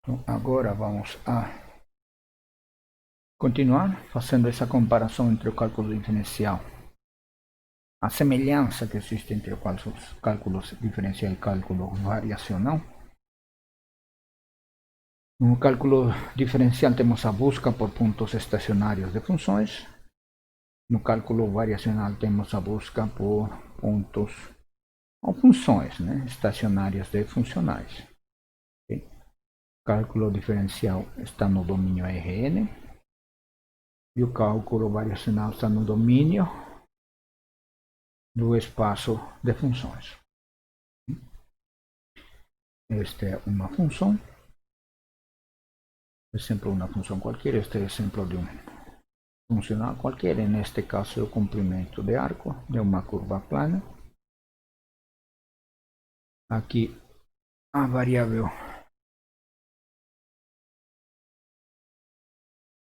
Então, agora vamos a continuar fazendo essa comparação entre o cálculo diferencial, a semelhança que existe entre os cálculos diferencial e cálculo variacional. No cálculo diferencial temos a busca por pontos estacionários de funções. No cálculo variacional temos a busca por pontos ou funções estacionárias de funcionais. Okay? O cálculo diferencial está no domínio Rn e o cálculo variacional está no domínio do espaço de funções. Esta é uma função, exemplo, uma função qualquer. Este é o exemplo de um funcional qualquer, neste caso é o comprimento de arco de uma curva plana. Aqui a variável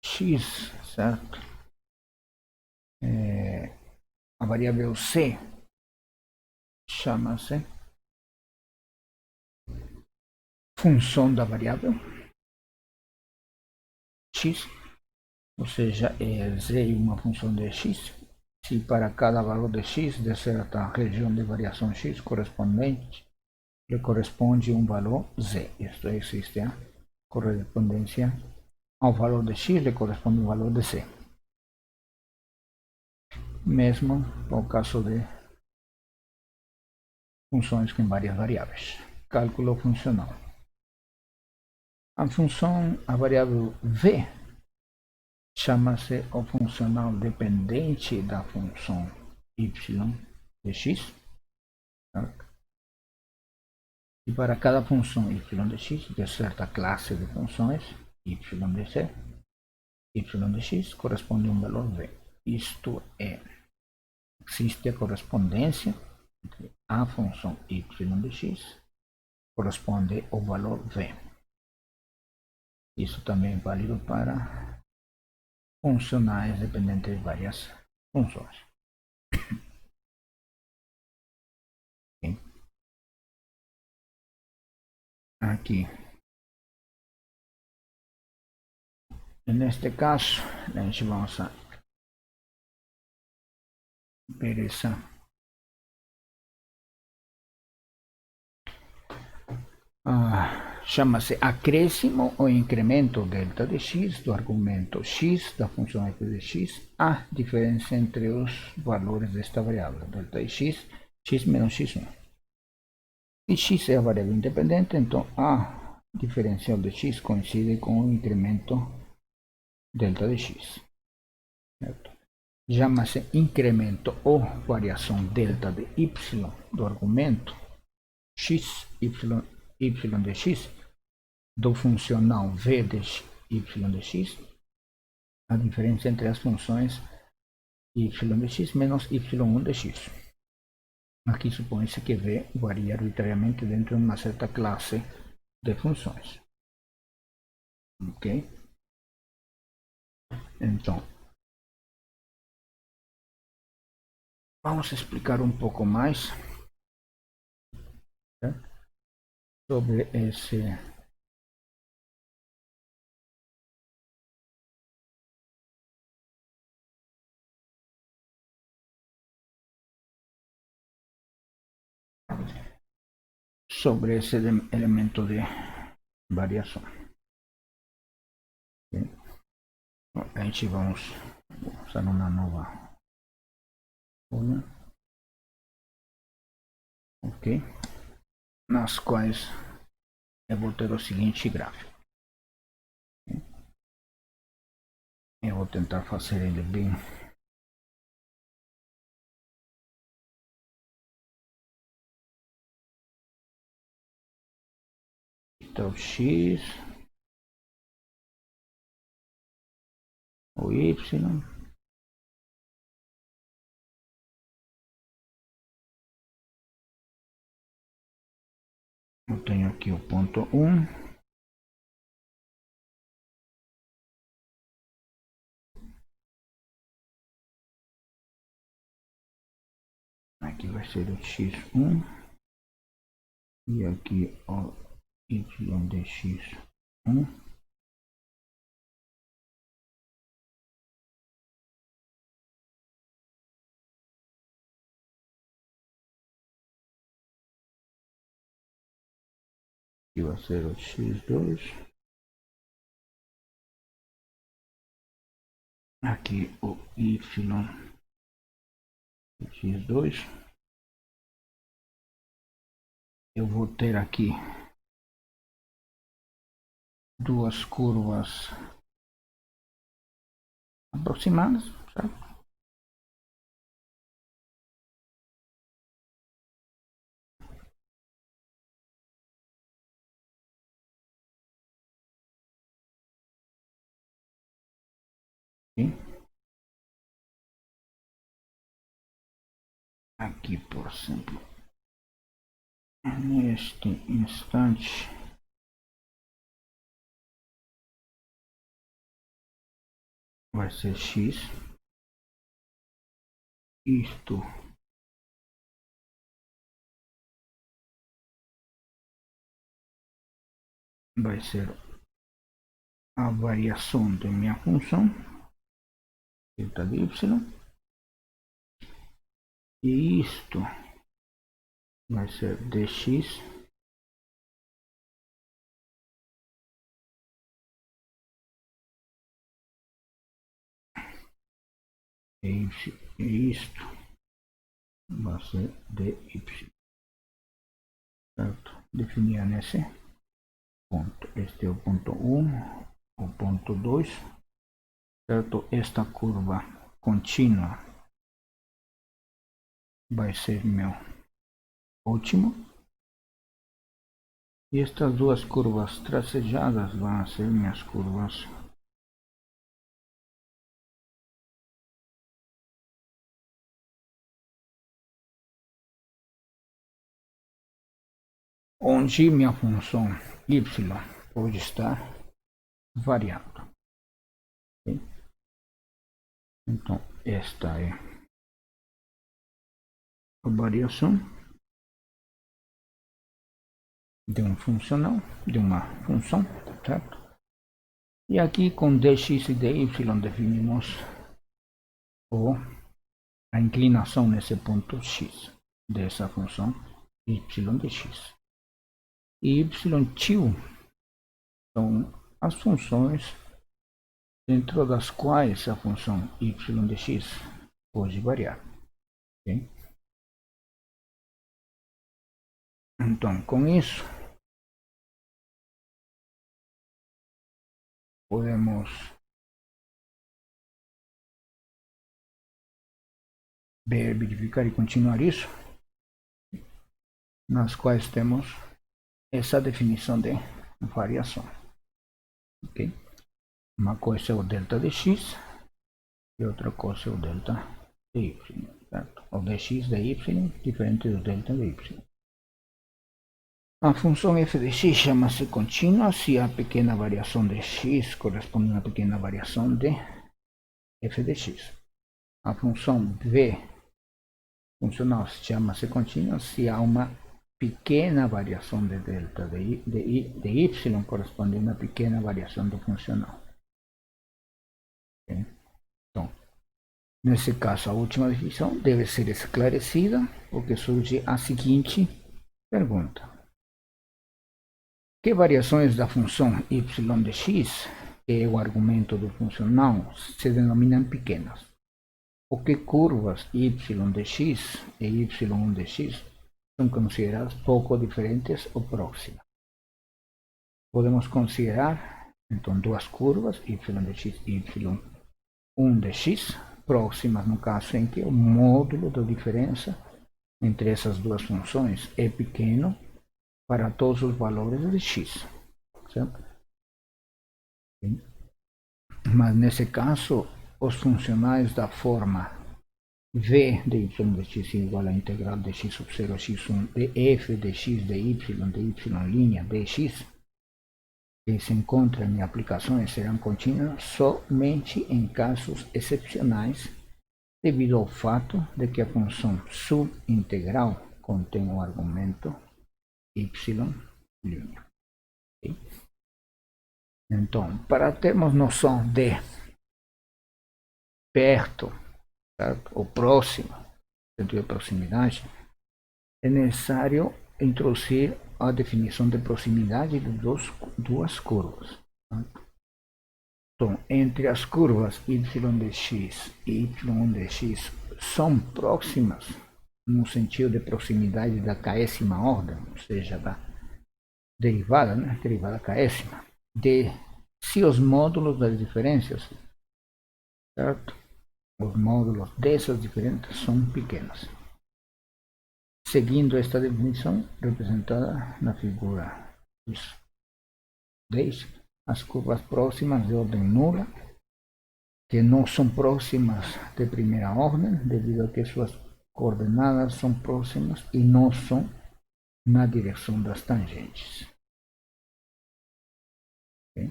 x, certo? A variável c chama-se função da variável x, ou seja, é z uma função de x. Se para cada valor de x de certa região de variação x correspondente lhe corresponde um valor z. Isto existe a correspondência ao valor de x lhe corresponde um valor de z. Mesmo no caso de funções com várias variáveis. Cálculo funcional. A variável v chama-se o funcional dependente da função y de x. Certo? E para cada função y de x de certa classe de funções, y de z, y de x corresponde a um valor v. Isto é, existe a correspondência entre a função y de x corresponde ao valor v. Isso também é válido para funcionais dependentes de várias funções. Aqui, neste caso, a gente vai ver essa chama-se acréscimo ou incremento delta de x do argumento x da função f de x, a diferença entre os valores desta variável, delta de x, x menos x1. E x é a variável independente, então a diferencial de x coincide com o incremento delta de x. Chama-se incremento ou variação delta de y do argumento x, y de x do funcional v de y de x, a diferença entre as funções y de x menos y1 de x. Aqui supõe-se que v varia arbitrariamente dentro de uma certa classe de funções. Ok? Então, vamos explicar um pouco mais sobre esse elemento de variação. Okay? A gente vamos usar uma nova folha, ok? Nas quais eu vou ter o seguinte gráfico. Eu vou tentar fazer ele bem então x, o y, eu tenho aqui o ponto 1, aqui vai ser o x1 e aqui o y de x Aqui vai ser o x2. Aqui o y x2. Eu vou ter aqui duas curvas aproximadas, certo? Aqui, por exemplo, neste instante, vai ser x. Isto vai ser a variação de minha função, θ de y. E isto vai ser dx e isto vai ser dy, certo? Definir nesse ponto. Este é o ponto 1, o ponto 2, certo? Esta curva contínua vai ser meu último. E estas duas curvas tracejadas vão ser minhas curvas onde minha função y pode estar variando. Okay? Então, esta é a variação de um funcional, de uma função, certo? E aqui com dx e dy definimos a inclinação nesse ponto x dessa função y de x. E y tio são as funções dentro das quais a função y de x pode variar. Okay? Então, com isso, podemos verificar e continuar isso, nas quais temos essa definição de variação. Okay? Uma coisa é o delta de x e outra coisa é o delta de y. Certo? O dx de y diferente do delta de y. A função f de x chama-se contínua se a pequena variação de x corresponde a uma pequena variação de f de x. A função v funcional chama-se contínua se há uma pequena variação de delta de y corresponde a uma pequena variação do funcional. Okay? Então, nesse caso, a última definição deve ser esclarecida, porque surge a seguinte pergunta. Que variações da função y de x, que é o argumento do funcional, se denominam pequenas? Ou que curvas y de x e y1 de x são consideradas pouco diferentes ou próximas? Podemos considerar, então, duas curvas, y de x e y1 de x, próximas no caso em que o módulo da diferença entre essas duas funções é pequeno para todos os valores de x, certo? Mas nesse caso, os funcionais da forma v de y de x igual a integral de x sub 0 a x1 de f de x de y dx, que se encontram em aplicações serão contínuas somente em casos excepcionais, devido ao fato de que a função subintegral contém o argumento y'. Okay? Então, para termos noção de perto, certo? Ou próximo, sentido de proximidade, é necessário introduzir a definição de proximidade de duas curvas. Certo? Então, entre as curvas y de x e y de x são próximas no sentido de proximidade da késima ordem, ou seja, da derivada, né? Derivada késima, de se os módulos das diferenças, certo? Os módulos dessas diferenças são pequenos. Seguindo esta definição representada na figura 10, as curvas próximas de ordem nula, que não são próximas de primeira ordem, devido a que suas coordenadas são próximas e não são na direção das tangentes. Okay?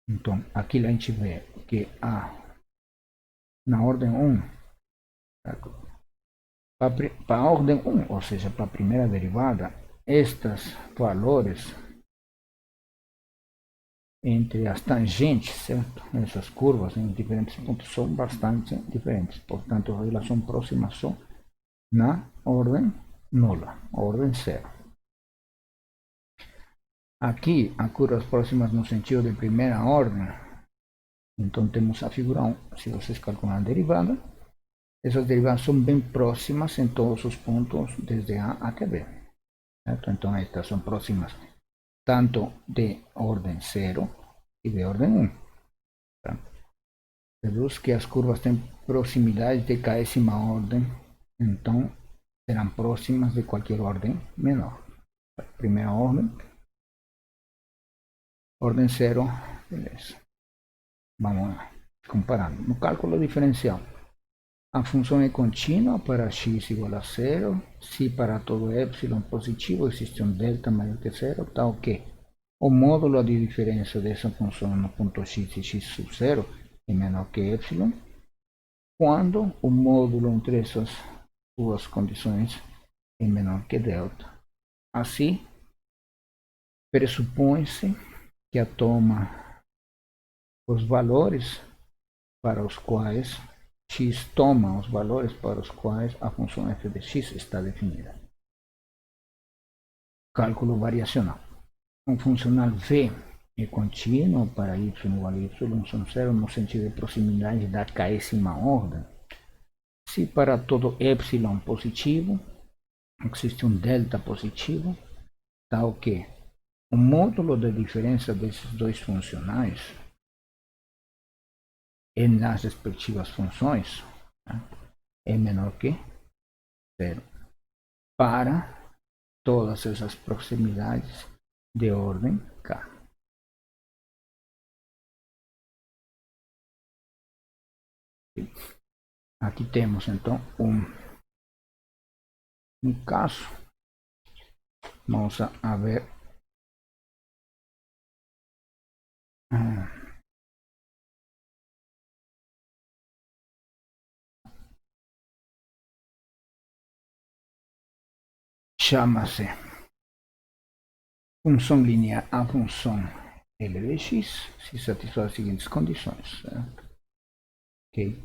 Então, aqui a gente vê que na ordem 1, para a ordem 1, ou seja, para a primeira derivada, estes valores entre as tangentes, certo? Essas curvas em diferentes pontos são bastante diferentes. Portanto, elas são próximas só na ordem nula, ordem 0. Aqui, as curvas próximas no sentido de primeira ordem, então temos a figura 1. Se vocês calculam a derivada, essas derivadas são bem próximas em todos os pontos, desde A até B. Certo? Então, estas são próximas tanto de ordem 0 e de ordem 1. Tá? Deduz que as curvas têm proximidade de késima ordem, então serão próximas de qualquer ordem menor. Primeira ordem, ordem 0, beleza. Vamos lá, comparando. No cálculo diferencial, a função é contínua para x igual a 0, se para todo epsilon positivo existe um delta maior que 0, tal que o módulo de diferença dessa função no ponto x e x sub 0 é menor que epsilon, quando o módulo entre essas duas condições é menor que delta. Assim, pressupõe-se que a toma os valores para os quais x toma os valores para os quais a função f de x está definida. Cálculo variacional. Um funcional v é contínuo para y igual a y são 0 no sentido de proximidade da késima ordem, se para todo epsilon positivo existe um delta positivo, tal que o módulo de diferença desses dois funcionais nas respectivas funções, né, é menor que 0 para todas essas proximidades de ordem K. Aqui temos então um caso. Vamos a ver chama-se função linear a função L de x se satisfaz as seguintes condições, certo? Ok.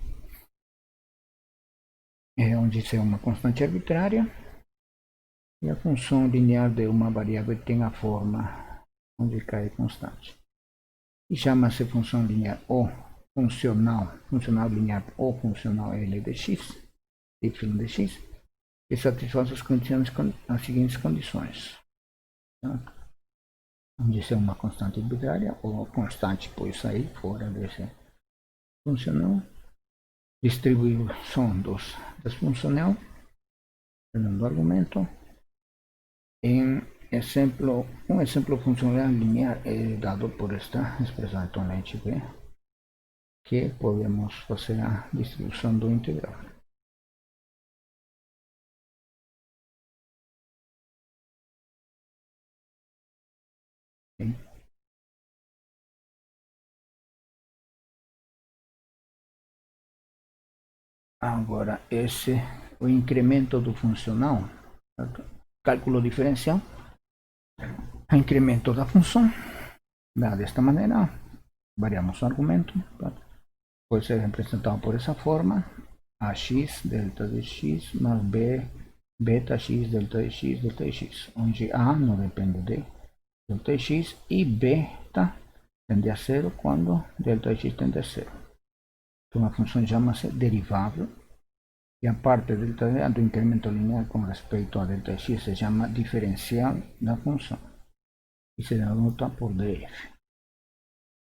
É onde é uma constante arbitrária e a função linear de uma variável tem a forma onde K é constante. E chama-se função linear ou funcional linear ou funcional L de x, y de x, que satisfaz as seguintes condições. Certo? Onde é uma constante arbitrária ou constante pode sair fora desse funcional. Distribuição das funcional, do argumento. Um exemplo funcional linear é dado por esta expressão. Então a gente vê que podemos fazer a distribuição do integral. Okay. Agora, o incremento do funcional, certo? Cálculo diferencial, incremento da função, De esta manera variamos su argumento. Puede ser representado por esa forma: ax delta de x más b beta x delta de x, onde a no depende de delta de x y beta tende a cero cuando delta de x tende a cero. Então a função chama-se derivável, e a parte delta do incremento linear com respeito a delta de x se chama diferencial da função e se denota por df.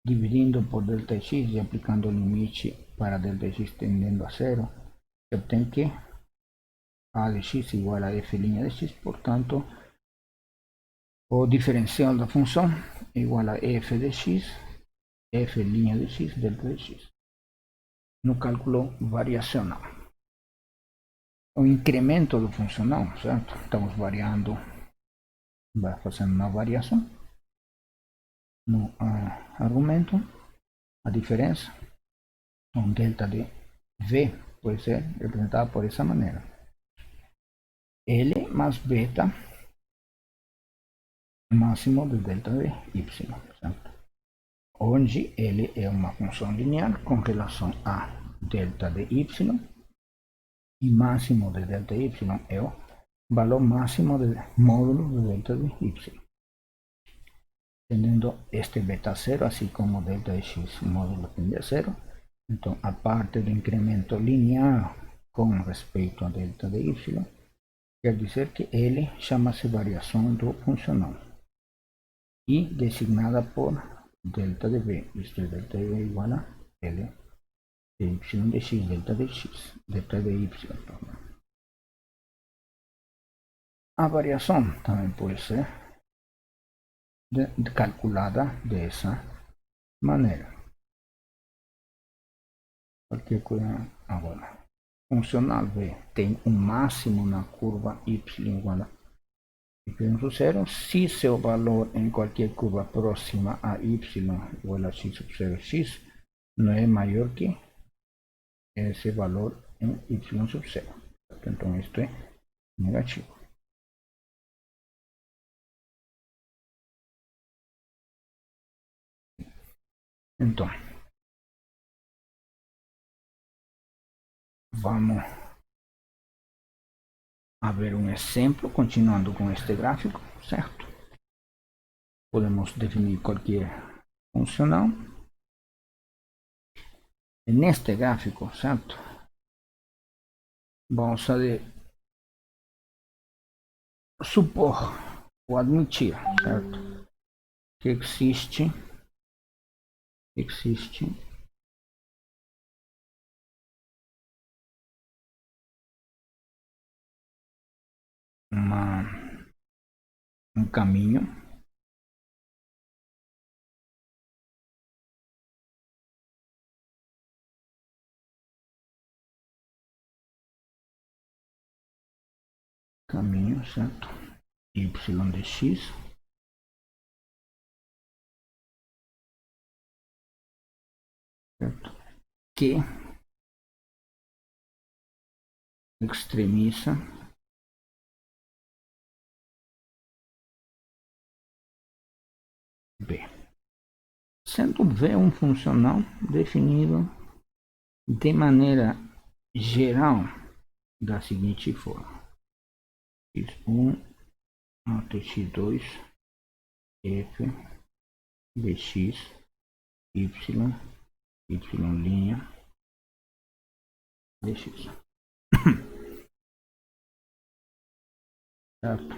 Dividindo por delta x e aplicando o limite para delta x tendendo a cero, se obtém que a de x igual a f' de x, portanto, o diferencial da função é igual a f de x, f' de x, delta de x. No cálculo variacional, o incremento do funcional, certo? Estamos variando, vai fazendo uma variação no argumento, a diferença, então delta de v pode ser representada por essa maneira: L más beta máximo de delta de y, certo? Onde L é uma função linear com relação a delta de y e máximo de delta de y é o valor máximo de módulo de delta de y. Teniendo este beta cero, así como delta de x módulo tende a cero, entonces aparte del incremento lineal con respecto a delta de y, quer dizer que L chama-se variação do funcional e designada por delta de v, isto é, delta de v igual a L de y de x, delta de x, delta de y. A variação também pode ser calculada dessa maneira. Qualquer coisa agora. Funcional v tem um máximo na curva y igual a y zero, se seu valor em qualquer curva próxima a y igual a x sub 0 x não é maior que esse valor em y sub 0. Então isto é negativo. Então, vamos a ver um exemplo, continuando com este gráfico, certo? Podemos definir qualquer funcional. Neste gráfico, certo? Vamos a supor ou admitir, certo? Que existe um caminho certo? Y de x certo? Que extremiza b, sendo v um funcional definido de maneira geral da seguinte forma: x1 até x2 f dx y y' dx. Certo?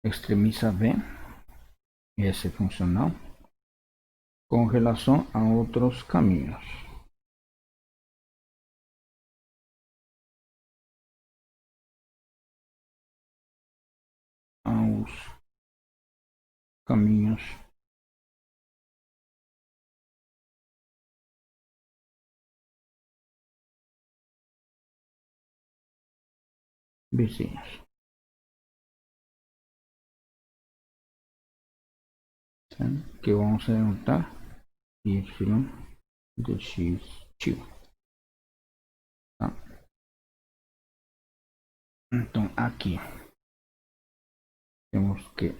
Extremiza v, esse funcional, com relação a outros caminhos. Aos caminhos vizinhos. Que vamos anotar y de x tio. Tá? Então aqui temos que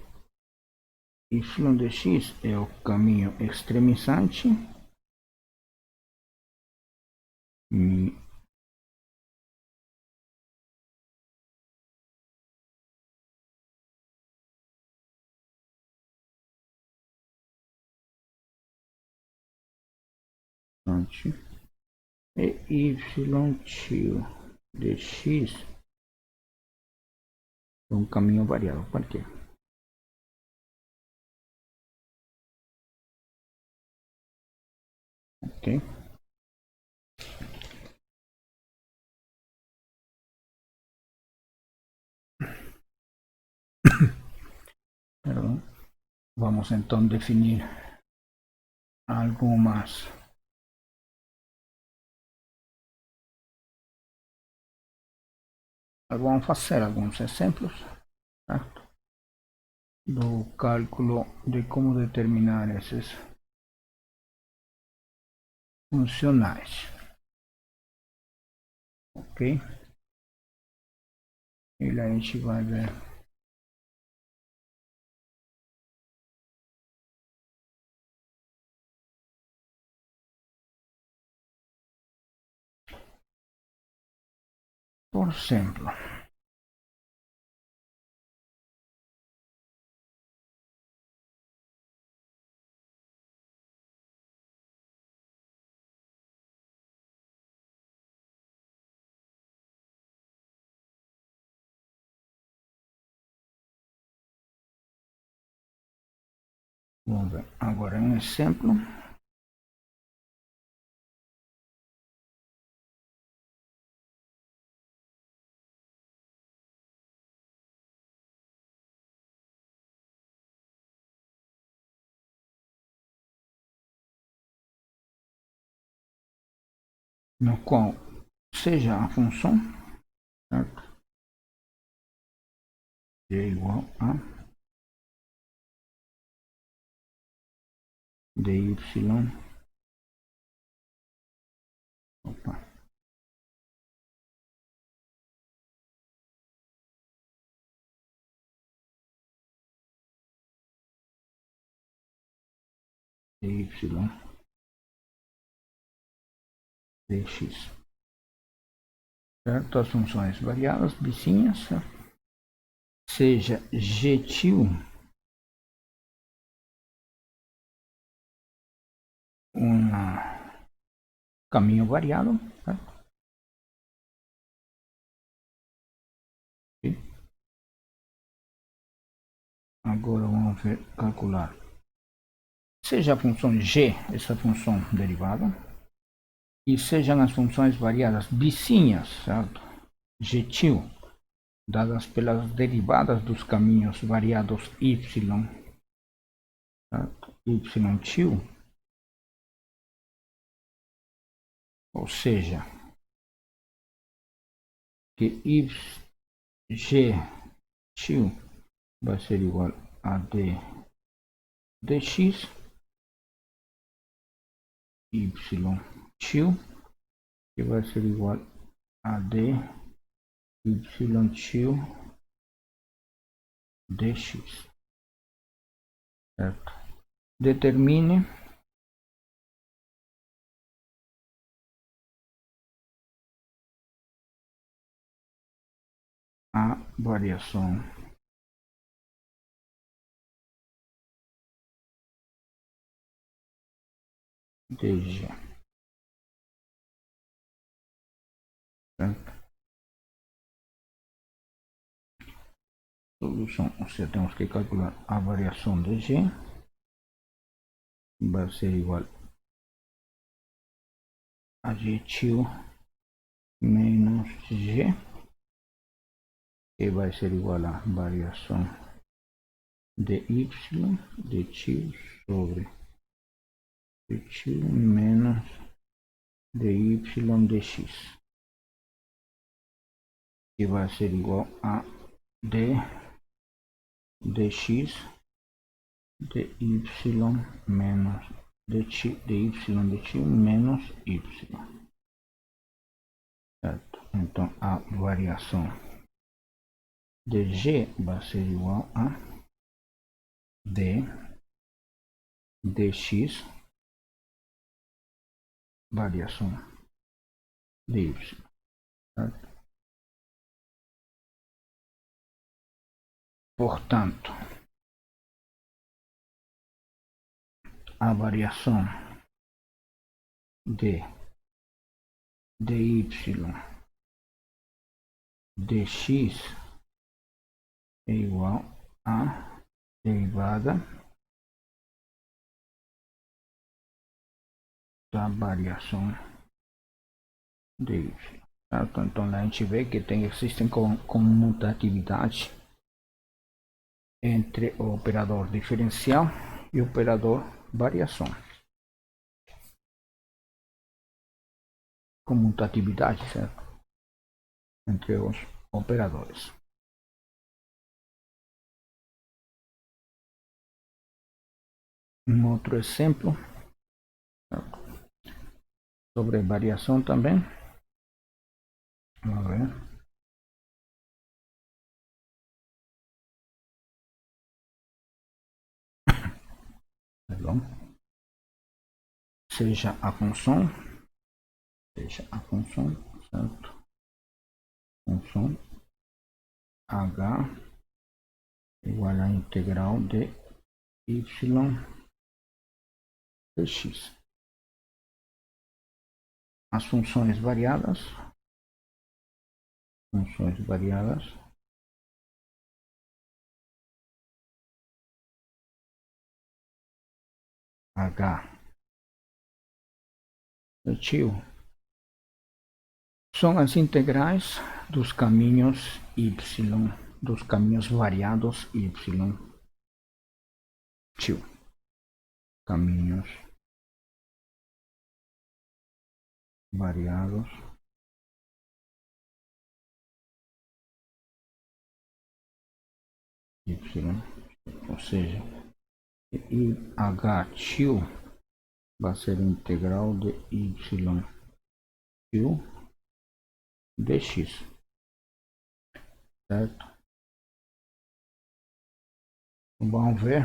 y de x é o caminho extremizante e y tio de x é um caminho variável qualquer. Ok? Perdão. Vamos então definir algumas vamos fazer alguns exemplos, certo? Do cálculo de como determinar esses funcionais, ok? E lá a gente vai ver por exemplo. Vamos ver agora um exemplo. No qual seja a função, certo? É igual a dy, opa, dy dx, certo? As funções variáveis vizinhas, certo? Seja g tio um caminho variável, certo? Agora vamos ver, calcular. Seja a função g, essa função derivada, e sejam as funções variadas vizinhas, certo? G tio, dadas pelas derivadas dos caminhos variados y, certo? Y tio, ou seja, que y, g tio vai ser igual a d dx, y tio, que vai ser igual a d y tio dx, certo? Determine a variação de g, certo? Solução, ou seja, temos que calcular a variação de g, vai ser igual a g tio menos g, que vai ser igual a variação de y de tio sobre de tio menos de y dx, que vai ser igual a d dx de y menos de y de tio menos y, certo? Então a variação de g vai ser igual a de dx variação de y, certo? Portanto, a variação de dy dx é igual a derivada da variação de y. Certo? Então a gente vê que existem comutatividade entre o operador diferencial e o operador variação. Comutatividade, certo? Entre os operadores. Um outro exemplo, certo? Sobre variação também. Vamos ver. Perdão. Seja a função, certo? Função h igual a integral de y de x. As funções variadas h de tio são as integrais dos caminhos y, dos caminhos variados y, tio, caminhos variados y, ou seja, h tio vai ser integral de y tio dx, certo? Vamos ver,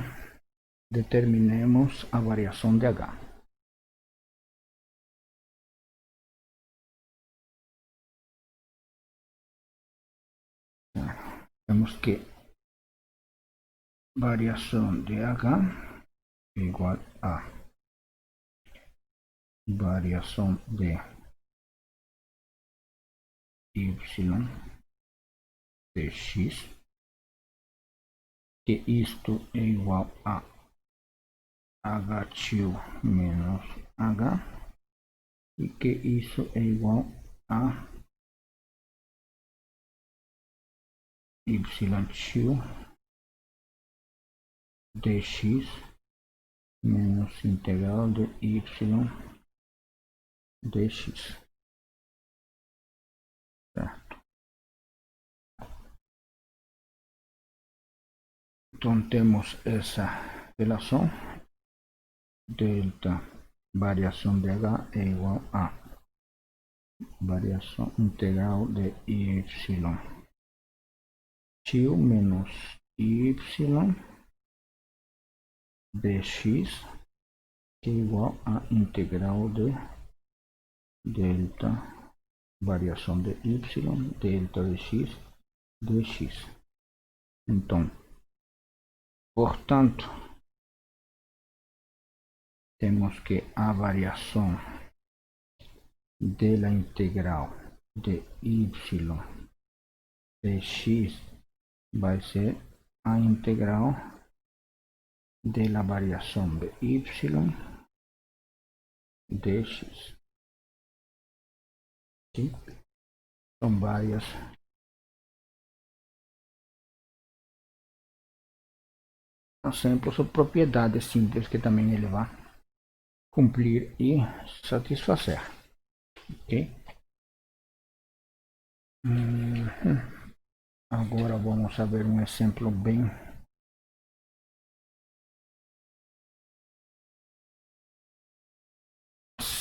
determinemos a variação de h. Temos que variação de h é igual a variação de y dx, que isto é igual a h tio menos h, e que isso é igual a y tio dx menos integral de y dx, certo? Então temos essa relação, delta variação de h é igual a variação integral de y tio menos y dx, que é igual a integral de delta variação de y delta de x dx. Então, portanto, temos que a variação da integral de y dx vai ser a integral da variação de y dx. Okay? São várias exemplos ou propriedades simples que também ele vai cumprir e satisfazer. Ok? Agora vamos ver um exemplo bem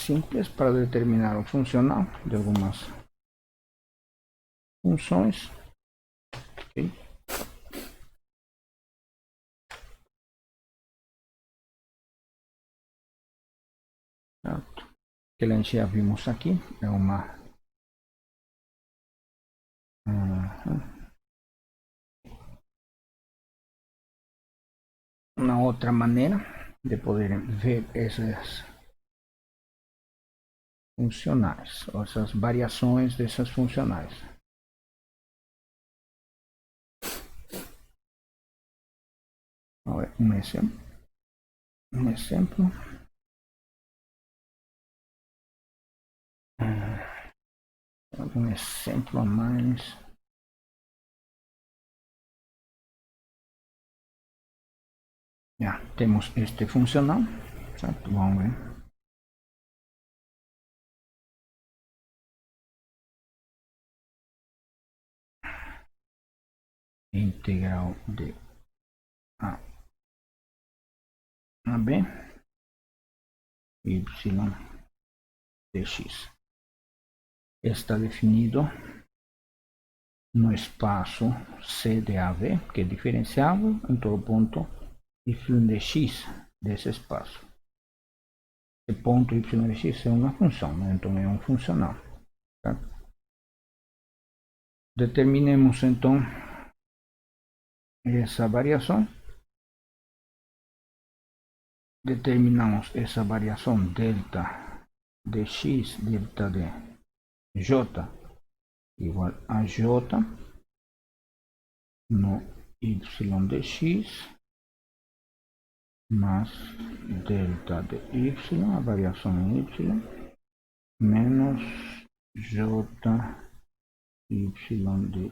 simples para determinar o funcional de algumas funções. Okay? que a gente já vimos aqui, é uma outra maneira de poder ver essas funcionais, ou essas variações dessas funcionais. Um exemplo. Um exemplo a mais. Já temos este funcional, certo? Vamos ver. Integral de a b y de x. Está definido no espaço C de AB, que é diferenciável em todo ponto y de x desse espaço. Esse ponto y de x é uma função, né? Então é um funcional. Tá? Determinemos então essa variação. Determinamos essa variação delta de x, delta de j igual a j no y de x más delta de y, a variação em y, menos j y de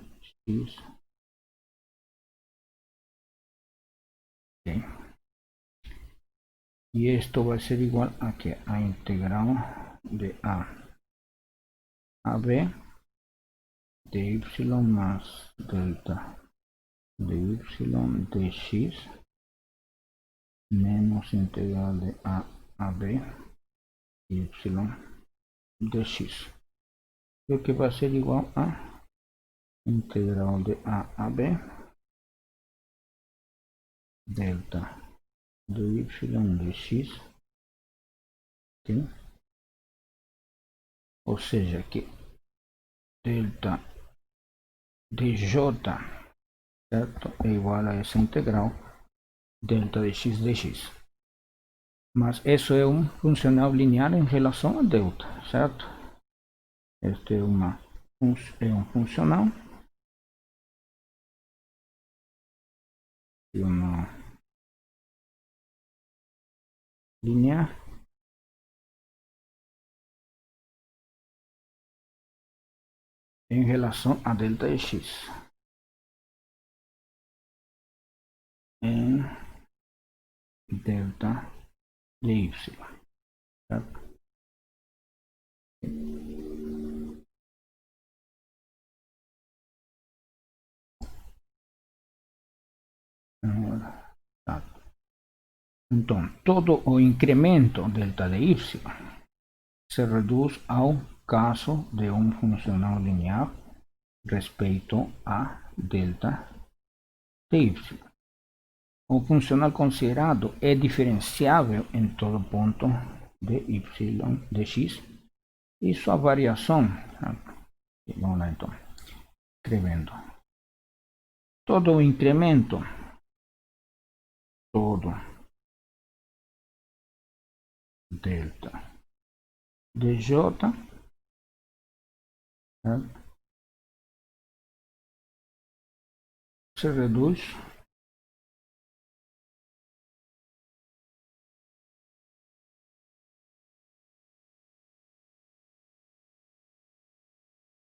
x. Okay. Y esto va a ser igual a que a integral de a b de y más delta de y de x menos integral de a b y de x, lo que va a ser igual a integral de a b delta de y de x, ¿sí? O seja que delta de j, certo, é igual a essa integral delta de x de x. Mas isso é um funcional linear em relação a delta, certo? Este é um funcional e uma linear em relação a delta de x. Em delta de y, certo? Então, todo o incremento delta de y se reduz ao caso de um funcional linear respeito a delta de y. O funcional considerado é diferenciável em todo ponto de y de x e sua variação. Vamos lá então, escrevendo. Todo o incremento, todo delta dj, se reduz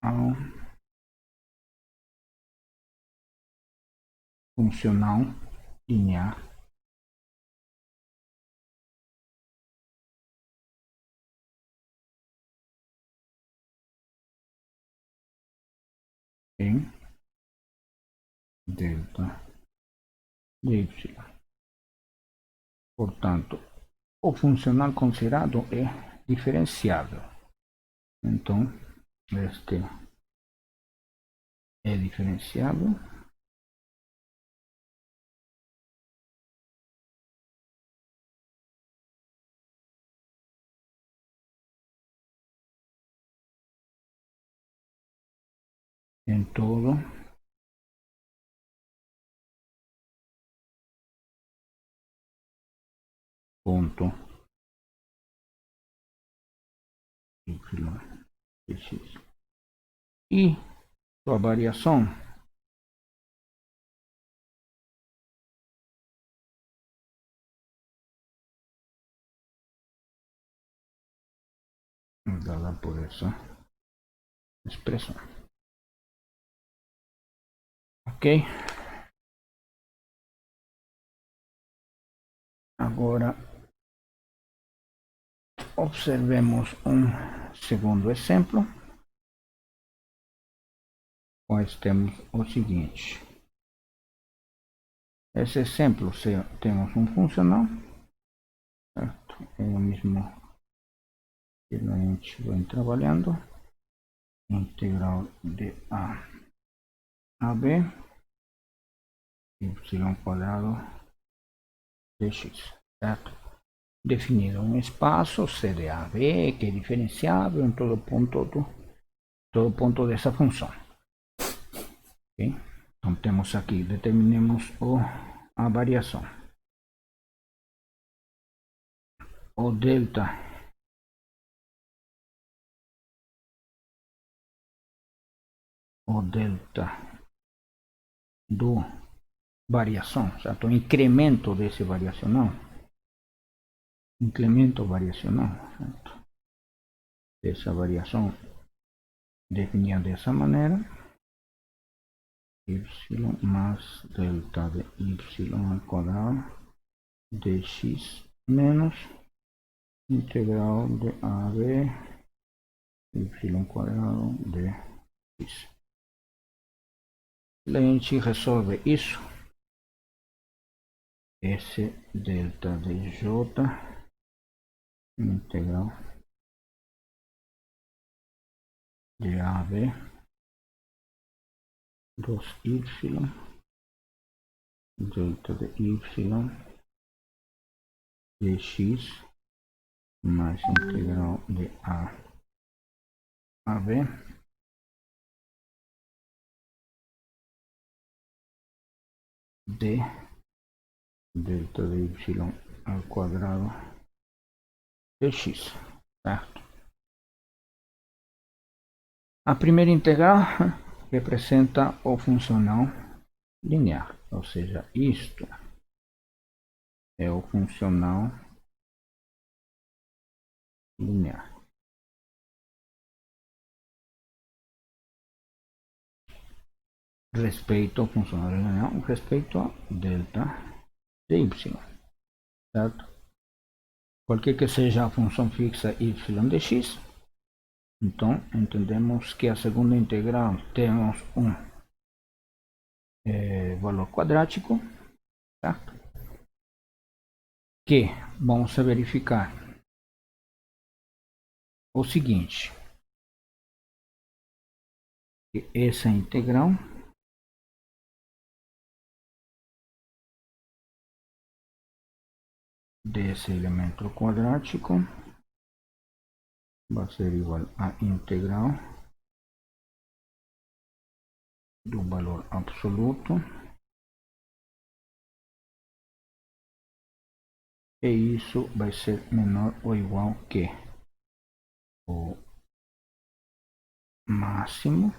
ao funcional linear em delta de y. Portanto, o funcional considerado é diferenciável. Então, este é diferenciável em todo ponto y de x. E sua variação dada por essa expressão. Ok? Agora observemos um segundo exemplo, pois temos o seguinte. Esse exemplo temos um funcional, certo? É o mesmo que a gente vai trabalhando, integral de a b y quadrado de x, certo? Definido um espaço C de AB que é diferenciável em todo ponto dessa função. Okay? Então temos aqui, determinemos a variação. O delta do variação, certo? O incremento desse variacional. Incremento variacional, certo? Essa variação definida dessa maneira. Y más delta de y al cuadrado de x menos integral de a de y quadrado de x. A gente resolve isso. S delta de j integral de a de 2y delta de y de x más integral de a b de delta de y al cuadrado de x, certo? A primeira integral representa o funcional linear, ou seja, isto é o funcional linear. Respeito ao funcional linear, respeito a delta de y, certo? Qualquer que seja a função fixa y de x, então entendemos que a segunda integral temos um valor quadrático, certo? Que vamos verificar o seguinte, que essa integral desse elemento quadrático vai ser igual a integral do valor absoluto e isso vai ser menor ou igual que o máximo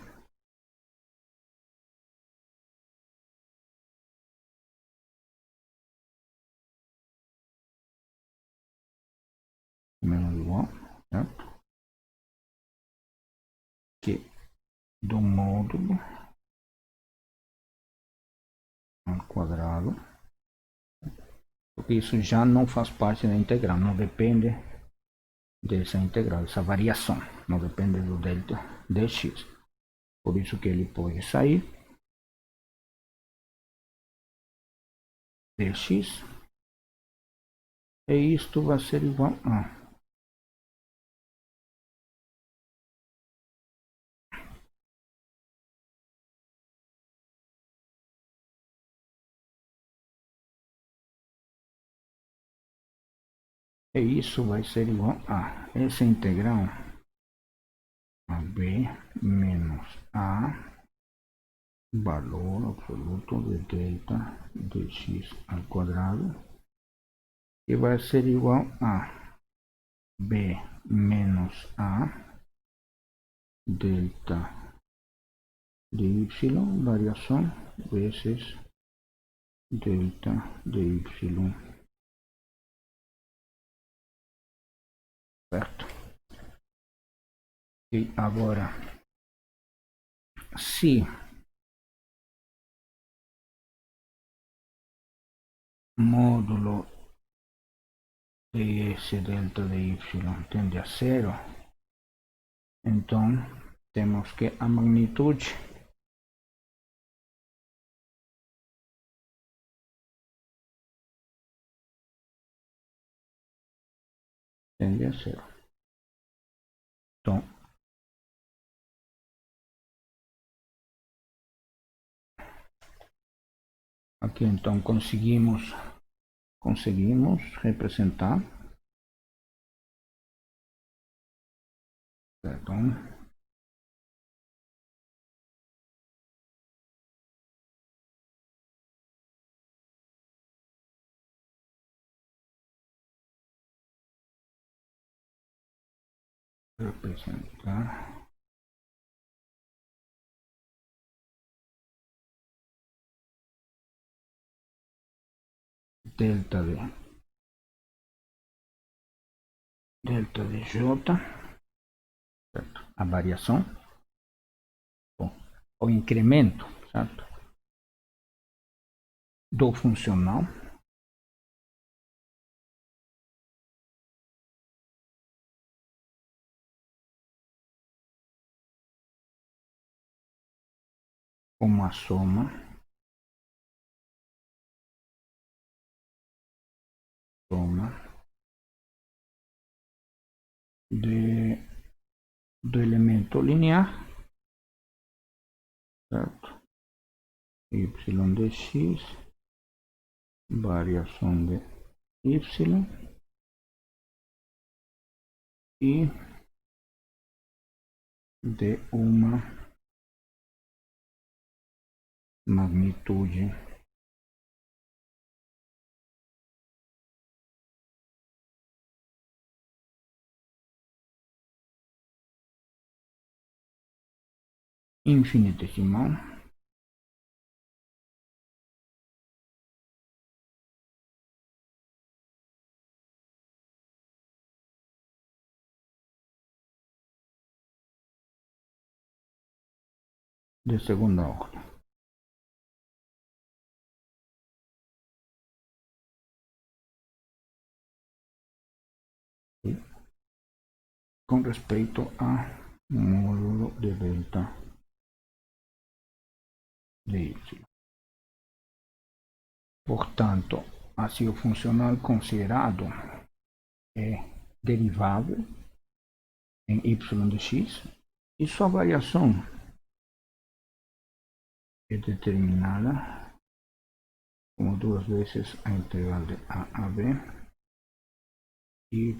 menor ou igual, certo? Que do módulo ao quadrado, porque isso já não faz parte da integral, não depende dessa integral, essa variação, não depende do delta de x. Por isso que ele pode sair dx e isto vai ser igual a e isso vai ser igual a essa integral a b menos a valor absoluto de delta de x al cuadrado, que va a ser igual a b menos a delta de y, variación, veces delta de y. Certo? E agora, se módulo de esse delta de y tende a zero, então temos que a magnitude tende a zero. Então, aqui então conseguimos representar, certo? Representar delta de j, certo? A variação, o incremento, certo? Do funcional, como a soma do elemento linear, certo? Y de x, variação de y e de uma magnitude infinitesimal de segunda ordem. Com respeito a módulo de delta de y. Portanto, assim o funcional considerado é derivável em y de x e sua variação é determinada como duas vezes a integral de a b, y,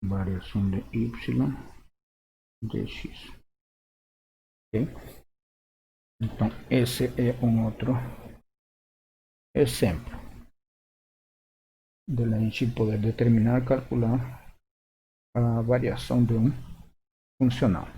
variação de y de x. Okay? Então, esse é outro exemplo de a gente poder determinar, calcular a variação de funcional.